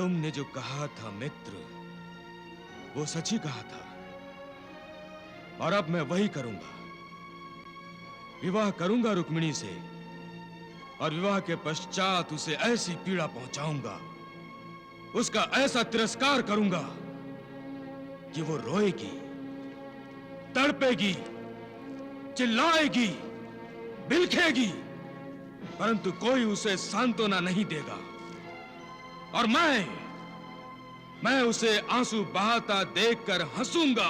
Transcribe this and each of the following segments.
तुमने जो कहा था मित्र, वो सच ही कहा था, और अब मैं वही करूंगा। विवाह करूंगा रुक्मिणी से, और विवाह के पश्चात उसे ऐसी पीड़ा पहुंचाऊंगा, उसका ऐसा तिरस्कार करूंगा कि वो रोएगी, तड़पेगी, चिल्लाएगी, बिलखेगी, परंतु कोई उसे सांत्वना नहीं देगा। और मैं उसे आंसू बहाता देखकर हंसूंगा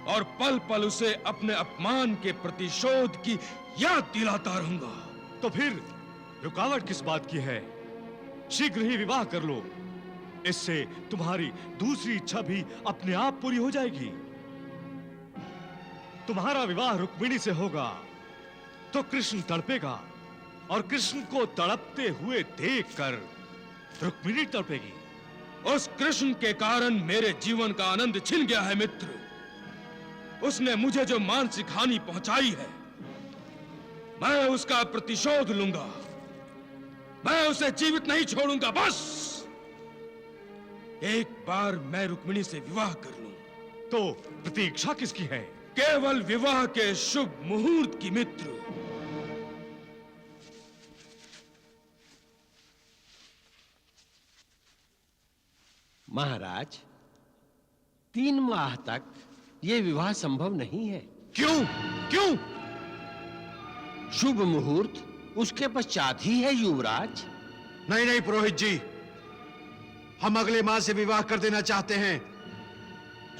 और पल पल उसे अपने अपमान के प्रतिशोध की याद दिलाता रहूंगा। तो फिर रुकावट किस बात की है? शीघ्र ही विवाह कर लो, इससे तुम्हारी दूसरी इच्छा भी अपने आप पूरी हो जाएगी। तुम्हारा विवाह रुक्मिणी से होगा तो कृष्ण तड़पेगा, और कृष्ण को तड़पते हुए देखकर रुक्मिणी तड़पेगी। उस कृष्ण के कारण मेरे जीवन का आनंद छिन गया है मित्र। उसने मुझे जो मानसिक हानि पहुंचाई है, मैं उसका प्रतिशोध लूंगा। मैं उसे जीवित नहीं छोड़ूंगा। बस एक बार मैं रुक्मिणी से विवाह कर लूं। तो प्रतीक्षा किसकी है? केवल विवाह के शुभ मुहूर्त की मित्र। महाराज, 3 माह तक यह विवाह संभव नहीं है। क्यों? क्यों? शुभ मुहूर्त उसके पश्चात ही है युवराज। नहीं नहीं पुरोहित जी, हम अगले माह से विवाह कर देना चाहते हैं।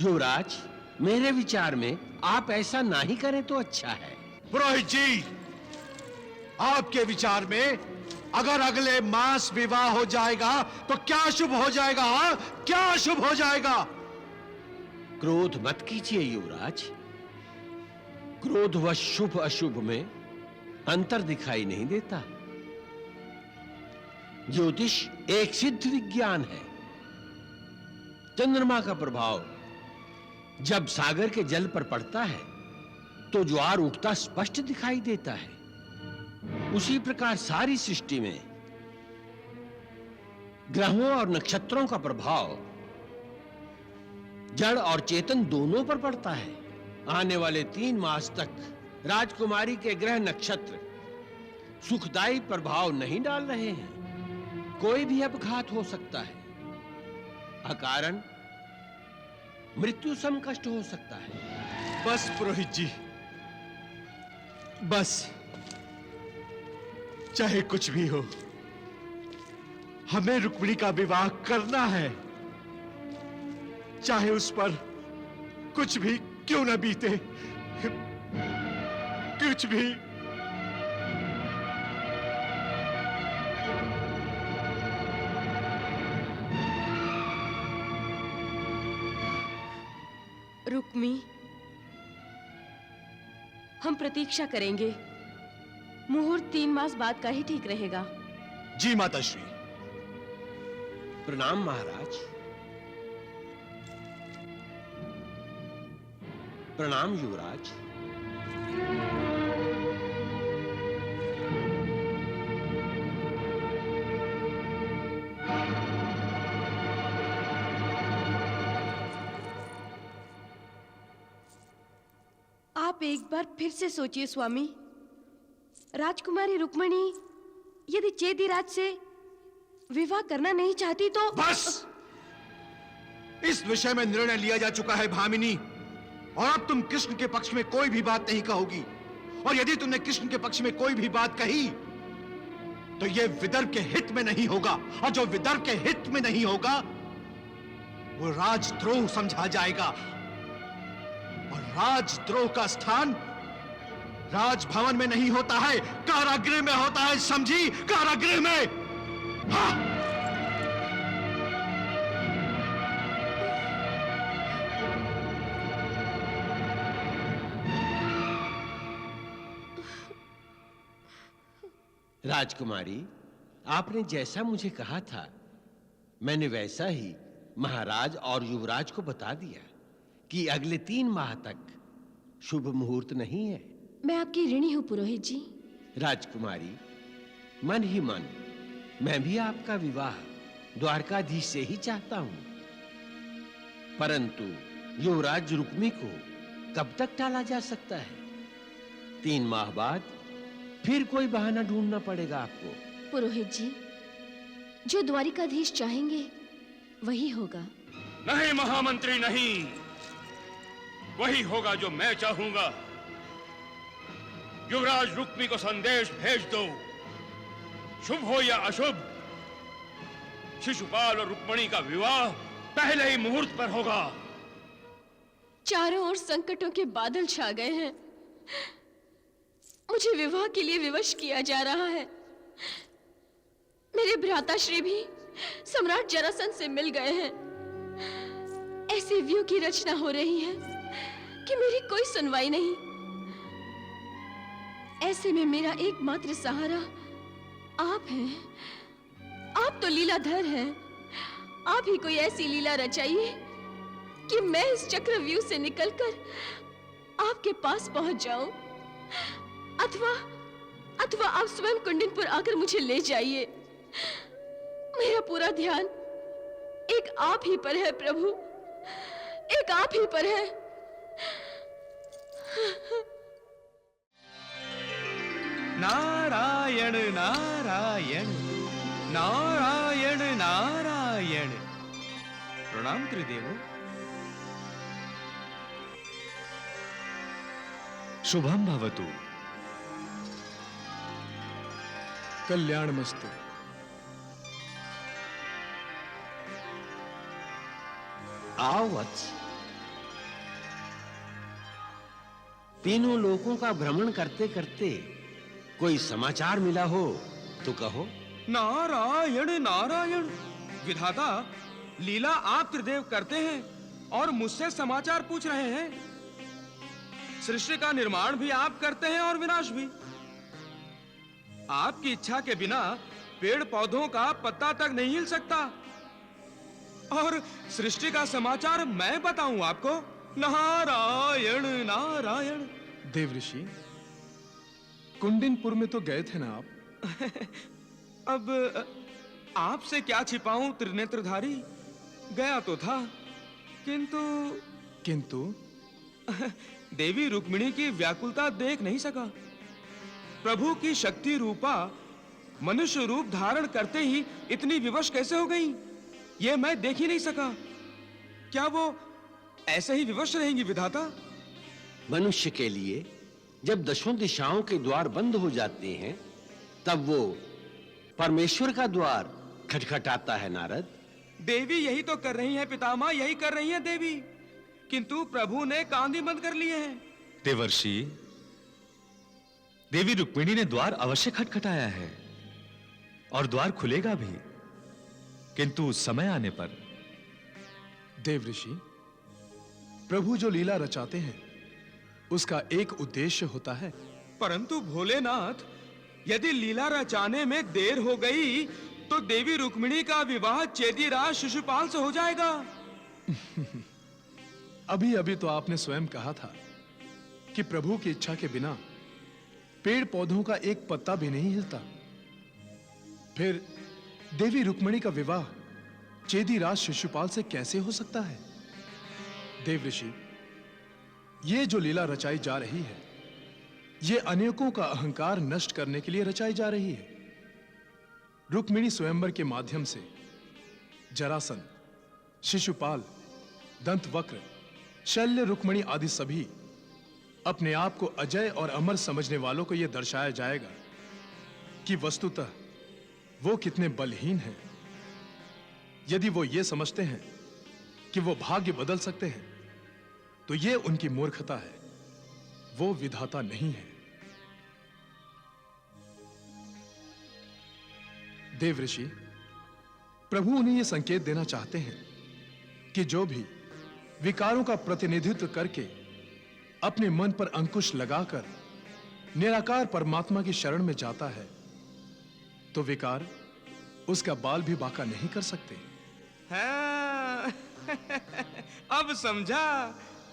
युवराज, मेरे विचार में आप ऐसा ना ही करें तो अच्छा है। पुरोहित जी, आपके विचार में अगर अगले मास विवाह हो जाएगा तो क्या शुभ हो जाएगा? हाँ, क्या शुभ हो जाएगा? क्रोध मत कीजिए युवराज। क्रोधवश शुभ अशुभ में अंतर दिखाई नहीं देता। ज्योतिष एक सिद्ध विज्ञान है। चंद्रमा का प्रभाव जब सागर के जल पर पड़ता है तो ज्वार उठता स्पष्ट दिखाई देता है। उसी प्रकार सारी सृष्टि में ग्रहों और नक्षत्रों का प्रभाव जड़ और चेतन दोनों पर पड़ता है। आने वाले 3 मास तक राजकुमारी के ग्रह नक्षत्र सुखदायी प्रभाव नहीं डाल रहे हैं। कोई भी अपघात हो सकता है, अकारण मृत्यु समकष्ट हो सकता है। बस पुरोहित जी, बस, चाहे कुछ भी हो, हमें रुक्मिणी का विवाह करना है, चाहे उस पर कुछ भी क्यों न बीते, कुछ भी। रुक्मी, हम प्रतीक्षा करेंगे। मुहूर्त 3 मास बाद का ही ठीक रहेगा। जी माताश्री। प्रणाम महाराज। प्रणाम युवराज। आप एक बार फिर से सोचिए स्वामी। राजकुमारी रुक्मिणी यदि चेदिराज से विवाह करना नहीं चाहती तो बस, इस विषय में निर्णय लिया जा चुका है भामिनी, और अब तुम कृष्ण के पक्ष में कोई भी बात नहीं कहोगी। और यदि तुमने कृष्ण के पक्ष में कोई भी बात कही तो यह विदर्भ के हित में नहीं होगा, और जो विदर्भ के हित में नहीं होगा वो राजद्रोह समझा जाएगा। और राजद्रोह का स्थान राजभवन में नहीं होता है, कारागृह में होता है, समझी? कारागृह में। हाँ। राजकुमारी, आपने जैसा मुझे कहा था मैंने वैसा ही महाराज और युवराज को बता दिया कि अगले 3 माह तक शुभ मुहूर्त नहीं है। मैं आपकी ऋणी हूं पुरोहित जी। राजकुमारी, मन ही मन मैं भी आपका विवाह द्वारकाधीश से ही चाहता हूं, परंतु युवराज रुक्मी को कब तक टाला जा सकता है? 3 माह बाद फिर कोई बहाना ढूंढना पड़ेगा आपको। पुरोहित जी, जो द्वारिकाधीश चाहेंगे वही होगा। नहीं महामंत्री, नहीं, वही होगा जो मैं चाहूंगा। युवराज रुक्मी को संदेश भेज दो, शुभ हो या अशुभ, शिशुपाल और रुक्मिणी का विवाह पहले ही मुहूर्त पर होगा। चारों ओर संकटों के बादल छा गए हैं। मुझे विवाह के लिए विवश किया जा रहा है। मेरे भ्राताश्री भी सम्राट जरासंध से मिल गए हैं। ऐसे व्यू की रचना हो रही है कि मेरी कोई सुनवाई नहीं। ऐसे में मेरा एकमात्र सहारा आप हैं। आप तो लीलाधर हैं। आप ही कोई ऐसी लीला रचाइए कि मैं इस चक्रव्यूह से निकलकर आपके पास पहुंच जाऊं, अथवा आप स्वयं कुंडिनपुर आकर मुझे ले जाइए। मेरा पूरा ध्यान एक आप ही पर है प्रभु, एक आप ही पर है। नारायण नारायण नारायण नारायण। प्रणाम त्रिदेवो। शुभम भवतु। कल्याणमस्तु। आओ वत्स। तीनों लोकों का भ्रमण करते करते कोई समाचार मिला हो तो कहो। नारायण नारायण। विधाता, लीला आप त्रिदेव करते हैं और मुझसे समाचार पूछ रहे हैं। सृष्टि का निर्माण भी आप करते हैं और विनाश भी। आपकी इच्छा के बिना पेड़ पौधों का पत्ता तक नहीं हिल सकता, और सृष्टि का समाचार मैं बताऊं आपको? नारायण नारायण। देव ऋषि, कुंडिनपुर में तो गए थे ना आप? अब आपसे क्या छिपाऊं त्रिनेत्रधारी। गया तो था, किंतु देवी रुक्मिणी की व्याकुलता देख नहीं सका। प्रभु की शक्ति रूपा मनुष्य रूप धारण करते ही इतनी विवश कैसे हो गई, ये मैं देख ही नहीं सका। क्या वो ऐसे ही विवश रहेंगी विधाता? मनुष्य के लिए जब दशों दिशाओं के द्वार बंद हो जाते हैं, तब वो परमेश्वर का द्वार खटखटाता है नारद। देवी यही तो कर रही हैं पितामह, यही कर रही हैं देवी, किंतु प्रभु ने कान ही बंद कर लिए हैं। देवर्षि, देवी रुक्मिणी ने द्वार अवश्य खटखटाया है और द्वार खुलेगा भी, किंतु समय आने पर। देव ऋषि, प्रभु जो लीला रचाते हैं उसका एक उद्देश्य होता है। परंतु भोलेनाथ, यदि लीला रचाने में देर हो गई तो देवी रुक्मिणी का विवाह चेदीराज शिशुपाल से हो जाएगा। अभी अभी तो आपने स्वयं कहा था कि प्रभु की इच्छा के बिना पेड़ पौधों का एक पत्ता भी नहीं हिलता। फिर देवी रुक्मिणी का विवाह चेदीराज शिशुपाल से कैसे हो सकता है? देव ऋषि, ये जो लीला रचाई जा रही है, ये अनेकों का अहंकार नष्ट करने के लिए रचाई जा रही है। रुक्मिणी स्वयंवर के माध्यम से जरासंध, शिशुपाल, दंतवक्र, शल्य रुक्मिणी आदि सभी अपने आप को अजय और अमर समझने वालों को यह दर्शाया जाएगा कि वस्तुतः वो कितने बलहीन हैं। यदि वो ये समझते हैं कि वो भाग्य बदल सकते हैं, तो ये उनकी मूर्खता है, वो विधाता नहीं है। देव ऋषि, प्रभु उन्हें यह संकेत देना चाहते हैं कि जो भी विकारों का प्रतिनिधित्व करके अपने मन पर अंकुश लगाकर निराकार परमात्मा की शरण में जाता है, तो विकार उसका बाल भी बांका नहीं कर सकते। हाँ, अब समझा।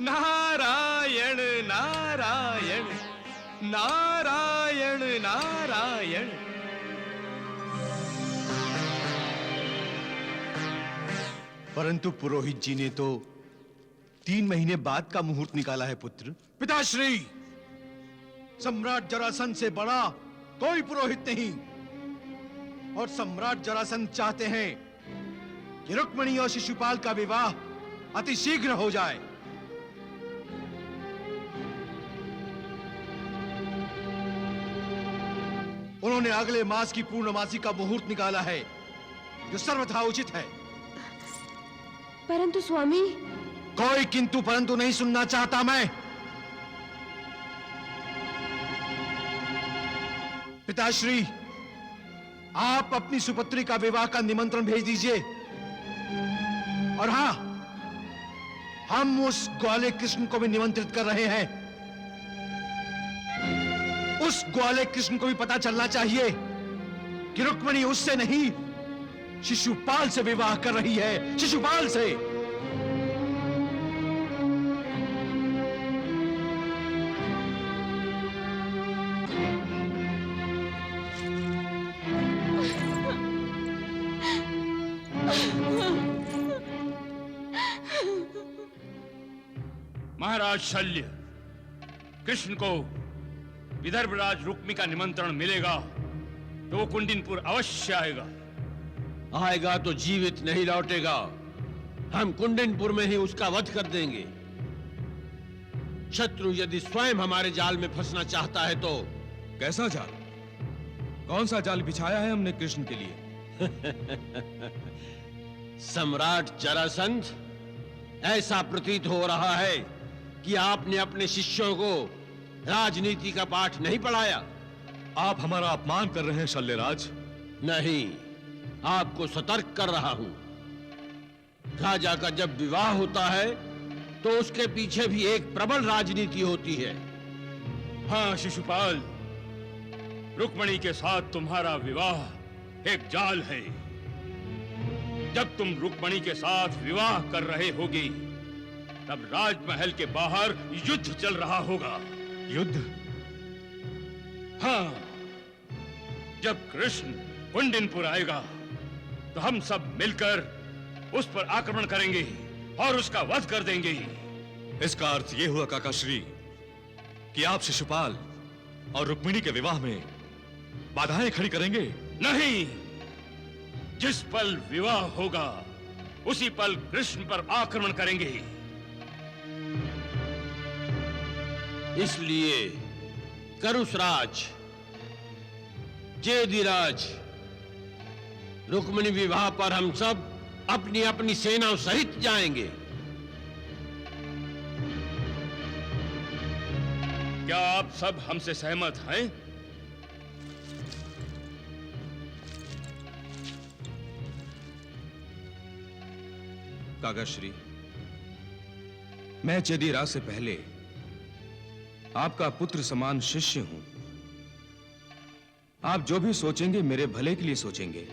नारायण नारायण नारायण नारायण। परंतु पुरोहित जी ने तो 3 महीने बाद का मुहूर्त निकाला है पुत्र। पिताश्री, सम्राट जरासंध से बड़ा कोई पुरोहित नहीं, और सम्राट जरासंध चाहते हैं कि रुक्मिणी और शिशुपाल का विवाह अतिशीघ्र हो जाए। उन्होंने अगले मास की पूर्णमासी का मुहूर्त निकाला है, जो सर्वथा उचित है। परंतु स्वामी, कोई किंतु परंतु नहीं सुनना चाहता मैं। पिताश्री, आप अपनी सुपुत्री का विवाह का निमंत्रण भेज दीजिए। और हां, हम उस ग्वाले कृष्ण को भी निमंत्रित कर रहे हैं। उस ग्वाले कृष्ण को भी पता चलना चाहिए कि रुक्मिणी उससे नहीं, शिशुपाल से विवाह कर रही है, शिशुपाल से। महाराज शल्य, कृष्ण को विदर्भराज रुक्मी का निमंत्रण मिलेगा तो वो कुंडिनपुर अवश्य आएगा। आएगा तो जीवित नहीं लौटेगा। हम कुंडिनपुर में ही उसका वध कर देंगे। शत्रु यदि स्वयं हमारे जाल में फंसना चाहता है तो। कैसा जाल? कौन सा जाल बिछाया है हमने कृष्ण के लिए? सम्राट जरासंध, ऐसा प्रतीत हो रहा है कि आपने अपने शिष्यों को राजनीति का पाठ नहीं पढ़ाया। आप हमारा अपमान कर रहे हैं शल्यराज। नहीं, आपको सतर्क कर रहा हूं। राजा का जब विवाह होता है तो उसके पीछे भी एक प्रबल राजनीति होती है। हाँ शिशुपाल, रुक्मिणी के साथ तुम्हारा विवाह एक जाल है। जब तुम रुक्मिणी के साथ विवाह कर रहे होगी तब राजमहल के बाहर युद्ध चल रहा होगा। युद्ध? हाँ, जब कृष्ण कुंडिनपुर आएगा तो हम सब मिलकर उस पर आक्रमण करेंगे और उसका वध कर देंगे। इसका अर्थ यह हुआ काकाश्री कि आप शिशुपाल और रुक्मिणी के विवाह में बाधाएं खड़ी करेंगे? नहीं, जिस पल विवाह होगा उसी पल कृष्ण पर आक्रमण करेंगे। इसलिए करुषराज, चेदिराज, रुक्मिणी विवाह पर हम सब अपनी अपनी सेनाओं सहित जाएंगे। क्या आप सब हमसे सहमत हैं? काकाश्री, मैं चेदिराज से पहले आपका पुत्र समान शिष्य हूं। आप जो भी सोचेंगे मेरे भले के लिए सोचेंगे।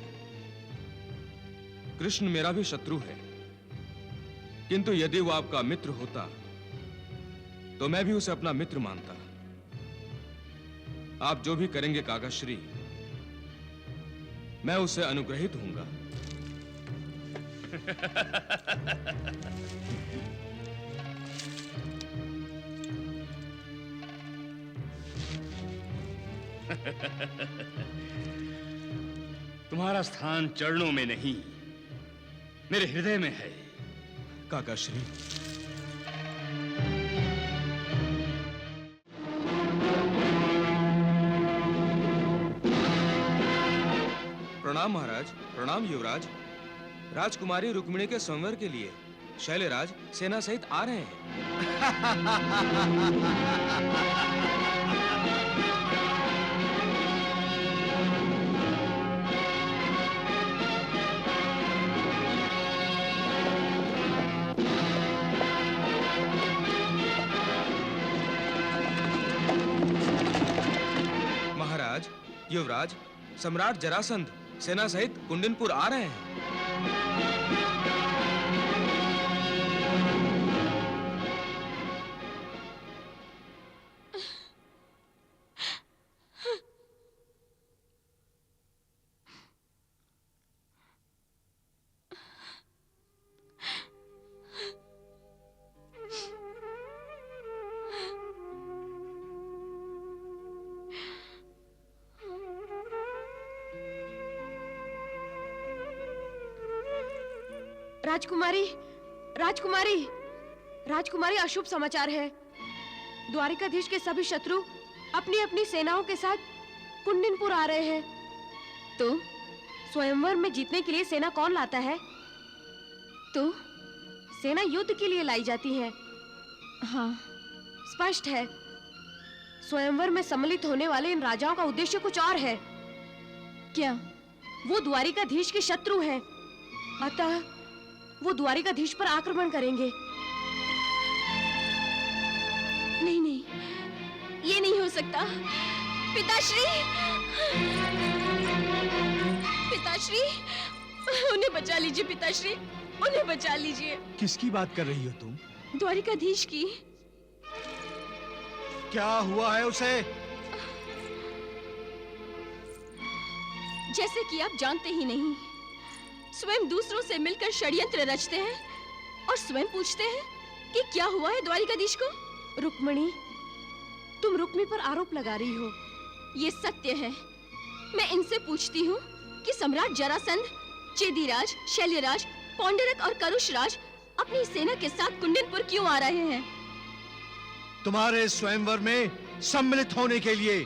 कृष्ण मेरा भी शत्रु है, किंतु यदि वो आपका मित्र होता तो मैं भी उसे अपना मित्र मानता। आप जो भी करेंगे काकाश्री, मैं उससे अनुग्रहित होऊंगा। तुम्हारा स्थान चरणों में नहीं, मेरे हृदय में है। काकाश्री, प्रणाम महाराज। प्रणाम युवराज। राजकुमारी रुक्मिणी के संवर के लिए शैलराज सेना सहित आ रहे हैं। महाराज, युवराज, सम्राट जरासंध सेना सहित कुंडिनपुर आ रहे हैं। राजकुमारी, राजकुमारी, राजकुमारी, अशुभ समाचार है। द्वारिकाधीश के सभी शत्रु अपनी अपनी सेनाओं के साथ कुंडिनपुर आ रहे हैं। तो स्वयंवर में जीतने के लिए सेना कौन लाता है? तो सेना युद्ध के लिए लाई जाती है। हाँ, स्पष्ट है, स्वयंवर में सम्मिलित होने वाले इन राजाओं का उद्देश्य कुछ और है। क्या? वो द्वारिकाधीश के शत्रु हैं, अतः वो द्वारिकाधीश पर आक्रमण करेंगे। नहीं नहीं, ये नहीं हो सकता। पिताश्री, पिताश्री, उन्हें बचा लीजिए। पिताश्री, उन्हें बचा लीजिए। किसकी बात कर रही हो तुम? द्वारिकाधीश की। क्या हुआ है उसे? जैसे कि आप जानते ही नहीं, स्वयं दूसरों से मिलकर षड्यंत्र रचते हैं और स्वयं पूछते हैं कि क्या हुआ है द्वारिकाधीश को। रुक्मिणी, तुम रुक्मी पर आरोप लगा रही हो। ये सत्य है। मैं इनसे पूछती हूँ कि सम्राट जरासंध, चेदीराज, शैल्यराज, पौंडरक और करुषराज अपनी सेना के साथ कुंडिनपुर क्यों आ रहे हैं? तुम्हारे स्वयंवर में सम्मिलित होने के लिए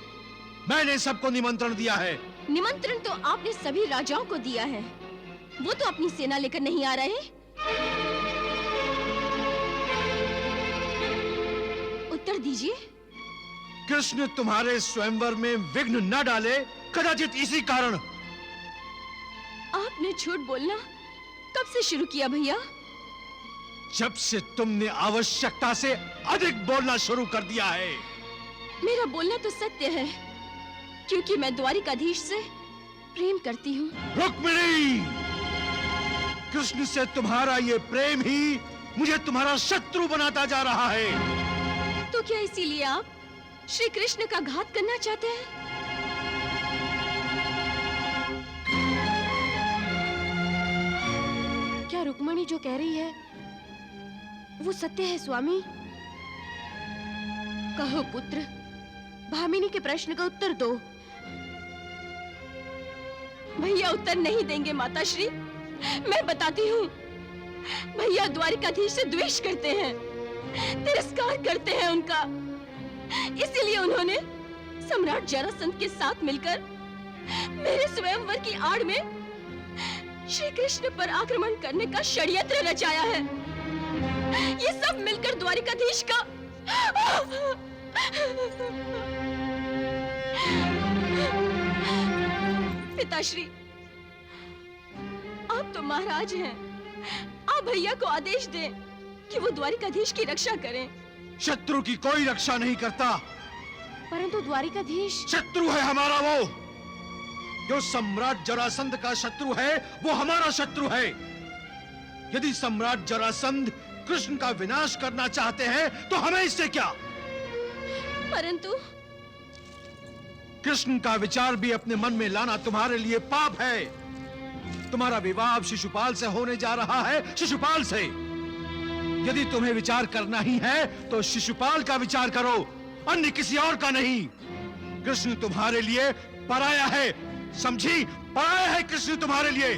मैंने सबको निमंत्रण दिया है। निमंत्रण तो आपने सभी राजाओं को दिया है, वो तो अपनी सेना लेकर नहीं आ रहे। उत्तर दीजिए। कृष्ण तुम्हारे स्वयंवर में विघ्न न डाले, कदाचित इसी कारण। आपने झूठ बोलना कब से शुरू किया भैया? जब से तुमने आवश्यकता से अधिक बोलना शुरू कर दिया है। मेरा बोलना तो सत्य है, क्योंकि मैं द्वारिकाधीश से प्रेम करती हूँ। रुक्मिणी, कृष्ण से तुम्हारा ये प्रेम ही मुझे तुम्हारा शत्रु बनाता जा रहा है। तो क्या इसीलिए आप श्री कृष्ण का घात करना चाहते हैं? क्या रुक्मिणी जो कह रही है वो सत्य है स्वामी? कहो पुत्र, भामिनी के प्रश्न का उत्तर दो। भैया उत्तर नहीं देंगे माताश्री। मैं बताती हूँ, भैया द्वारिकाधीश से द्वेष करते हैं, तिरस्कार करते हैं उनका। इसीलिए उन्होंने सम्राट जरासंध के साथ मिलकर मेरे स्वयंवर की आड़ में श्री कृष्ण पर आक्रमण करने का षड्यंत्र रचाया है। ये सब मिलकर द्वारिकाधीश का पिताश्री, आप तो महाराज हैं। आप भैया को आदेश दें कि वो द्वारिकाधीश की रक्षा करें। शत्रु की कोई रक्षा नहीं करता। परंतु द्वारिकाधीश शत्रु है हमारा वो। जो सम्राट जरासंध का शत्रु है, वो हमारा शत्रु है। यदि सम्राट जरासंध कृष्ण का विनाश करना चाहते हैं, तो हमें इससे क्या? परंतु कृष्ण का विचार भी अपने मन में लाना तुम्हारे लिए पाप है। तुम्हारा विवाह अब शिशुपाल से होने जा रहा है, शिशुपाल से। यदि तुम्हें विचार करना ही है, तो शिशुपाल का विचार करो, अन्य किसी और का नहीं। कृष्ण तुम्हारे लिए पराया है, समझी? पराया है कृष्ण तुम्हारे लिए।